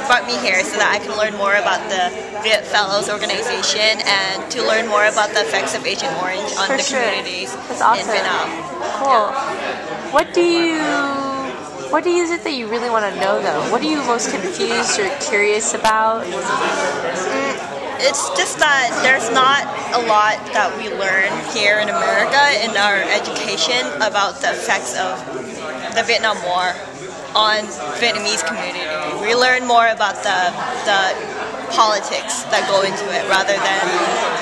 brought me here so that I can learn more about the Viet Fellows organization and to learn more about the effects of Agent Orange on the communities in Vietnam. Cool. What is it that you really want to know though? What are you most confused or curious about? It's just that there's not a lot that we learn here in America in our education about the effects of the Vietnam War on Vietnamese community. We learn more about the politics that go into it rather than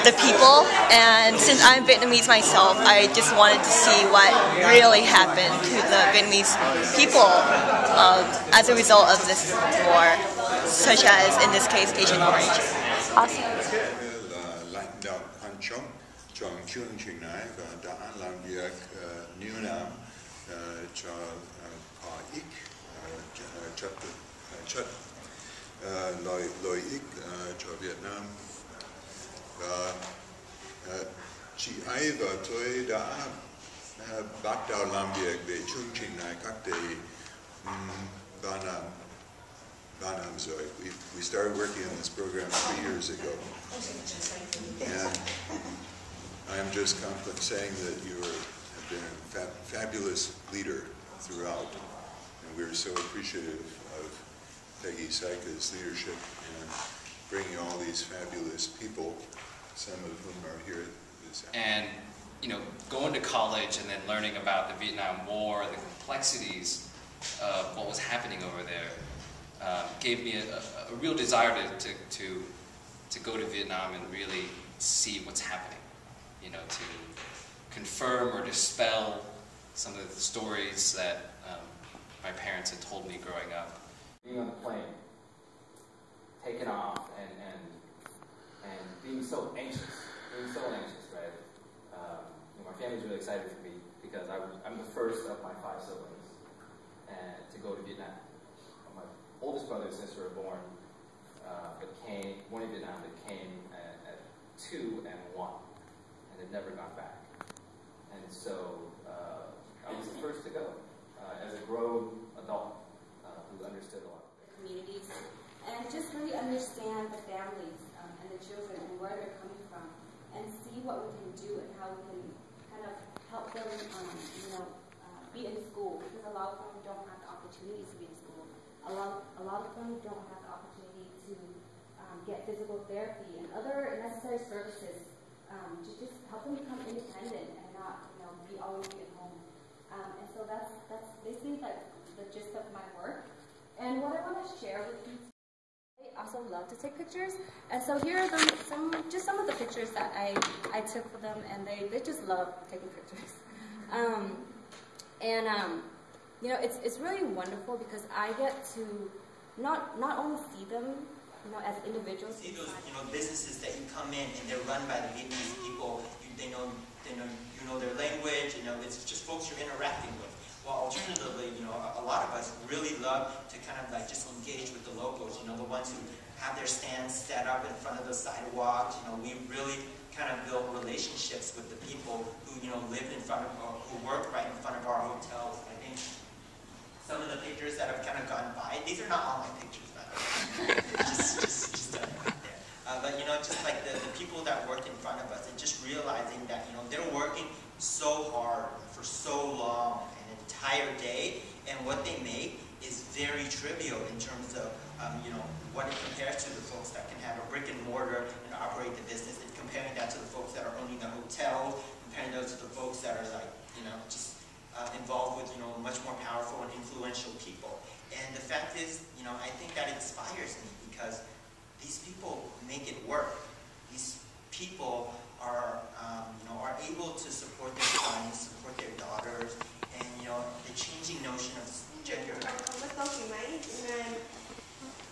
the people. And since I'm Vietnamese myself, I just wanted to see what really happened to the Vietnamese people as a result of this war, such as in this case Agent Orange. Awesome. Lãnh đạo Hàn Trọng trong chương trình này và đã làm việc nhiều năm cho có ích lợi ích cho Việt Nam và chị ấy và tôi đã bắt đầu làm việc về chương trình này cách đây 3 năm. Sorry, we started working on this program 3 years ago, and I'm just saying that you have been a fabulous leader throughout, and we're so appreciative of Peggy Saika's leadership in bringing all these fabulous people, some of whom are here this afternoon. And going to college and then learning about the Vietnam War, the complexities of what was happening over there. Gave me a real desire to go to Vietnam and really see what's happening, to confirm or dispel some of the stories that my parents had told me growing up. Being on the plane, taking off, and being so anxious, right? My family's really excited for me because I'm the first of my 5 siblings to go to Vietnam. My oldest brother and sister were born, born in Vietnam, but came at 2 and 1, and had never gone back. And so I was the first to go as a grown adult who understood a lot. Communities, and just really understand the families and the children and where they're coming from, and see what we can do and how we can kind of help them, be in school, because a lot of them don't have the opportunities to be in school. A lot of them don't have the opportunity to get physical therapy and other necessary services to just help them become independent and not, be always at home. And so that's basically like the gist of my work. And what I want to share with you today, I also love to take pictures. And so here are some of the pictures that I took for them, and they just love taking pictures. It's really wonderful because I get to not only see them, as individuals. See those, businesses that you come in and they're run by the Vietnamese people. They know their language. It's just folks you're interacting with. Well, alternatively, a lot of us really love to kind of like just engage with the locals. The ones who have their stands set up in front of the sidewalks. We really kind of build relationships with the people who live in front of, or who work right in front of our hotels. I think some of the pictures that have kind of gone by, these are not all my pictures, by the way. just right there. But just like the people that work in front of us, and just realizing that they're working so hard for so long, an entire day, and what they make is very trivial in terms of what it compares to the folks that can have a brick and mortar and operate the business, and comparing that to the folks that are owning the hotels, comparing those to the folks that are like just involved with much more powerful and influential people. And the fact is, I think that inspires me because these people make it work. These people are able to support their sons, support their daughters, and the changing notion of gender. Không có tốt gì mấy, nên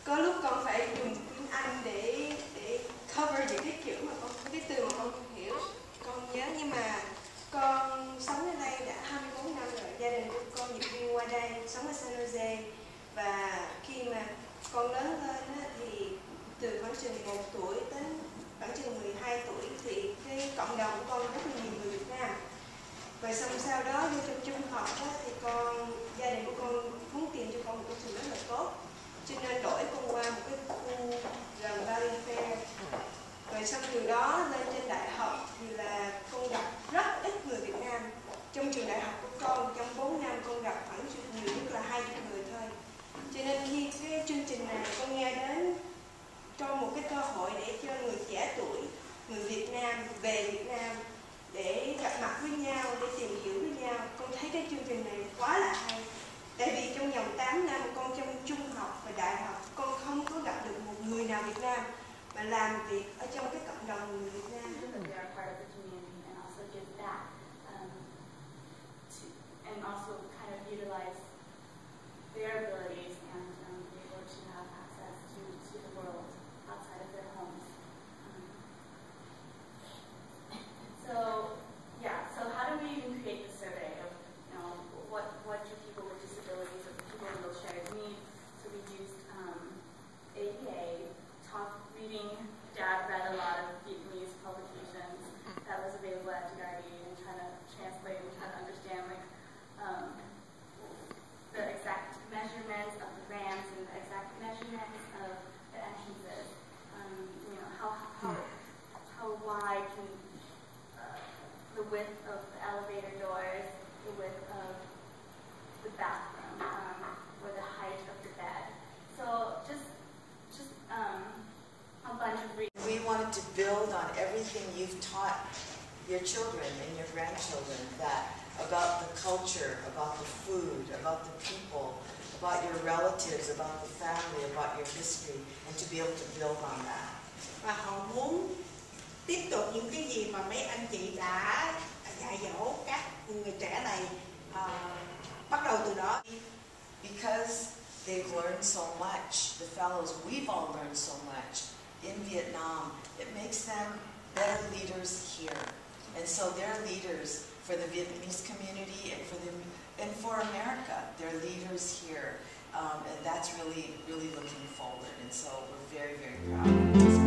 có lúc con phải dùng tiếng Anh để cover những cái kiểu mà cái từ mà con không hiểu. Con nhớ, nhưng mà con sống ở đây đã 24 năm rồi. Gia đình của con dịch viên qua đây sống ở San Jose, và khi mà con lớn lên thì từ khoảng chừng 1 tuổi đến khoảng chừng 12 tuổi thì cái cộng đồng của con rất là nhiều người Việt Nam. Và sau đó vô trong trung học thì gia đình của con muốn tìm cho con một cái trường rất là tốt. cho nên đổi con qua một cái khu gần Valley Fair. Rồi sau từ đó lên trên đại học thì là con gặp rất ít người Việt Nam. Trong trường đại học của con, trong 4 năm con gặp khoảng nhiều nhất là 20 người thôi. Cho nên khi cái chương trình này con nghe đến cho một cái cơ hội để cho người trẻ tuổi, người Việt Nam về Việt Nam để gặp mặt với nhau, để tìm hiểu với nhau. Con thấy cái chương trình này quá là hay. Tại vì trong vòng 8 năm con trong trung học và đại học con không có gặp được một người nào Việt Nam mà làm việc ở trong cái cộng đồng người Việt Nam. And also kind of utilize their abilities and be able to have access to the world outside of their homes. So how do we even create the survey of, what do people with disabilities or people with wheelchairs need? So we used APA, reading. Dad read a lot of Vietnamese publications that was available at Gardi and trying to translate and try to understand the exact measurements of the ramps and the exact measurements of the entrances. How wide can the width of the elevator doors, the width of the bathroom, or the height of the bed. So just a bunch of reasons. We wanted to build on everything you've taught your children and your grandchildren, about the culture, about the food, about the people, about your relatives, about the family, about your history, and to be able to build on that. Và họ muốn tiếp tục những cái gì mà mấy anh chị đã dạy dỗ các người trẻ này bắt đầu từ đó. Because they've learned so much, the fellows, we've all learned so much in Vietnam, it makes them better leaders here. And so they're leaders for the Vietnamese community and for America. They're leaders here. And that's really, really looking forward. And so we're very, very proud.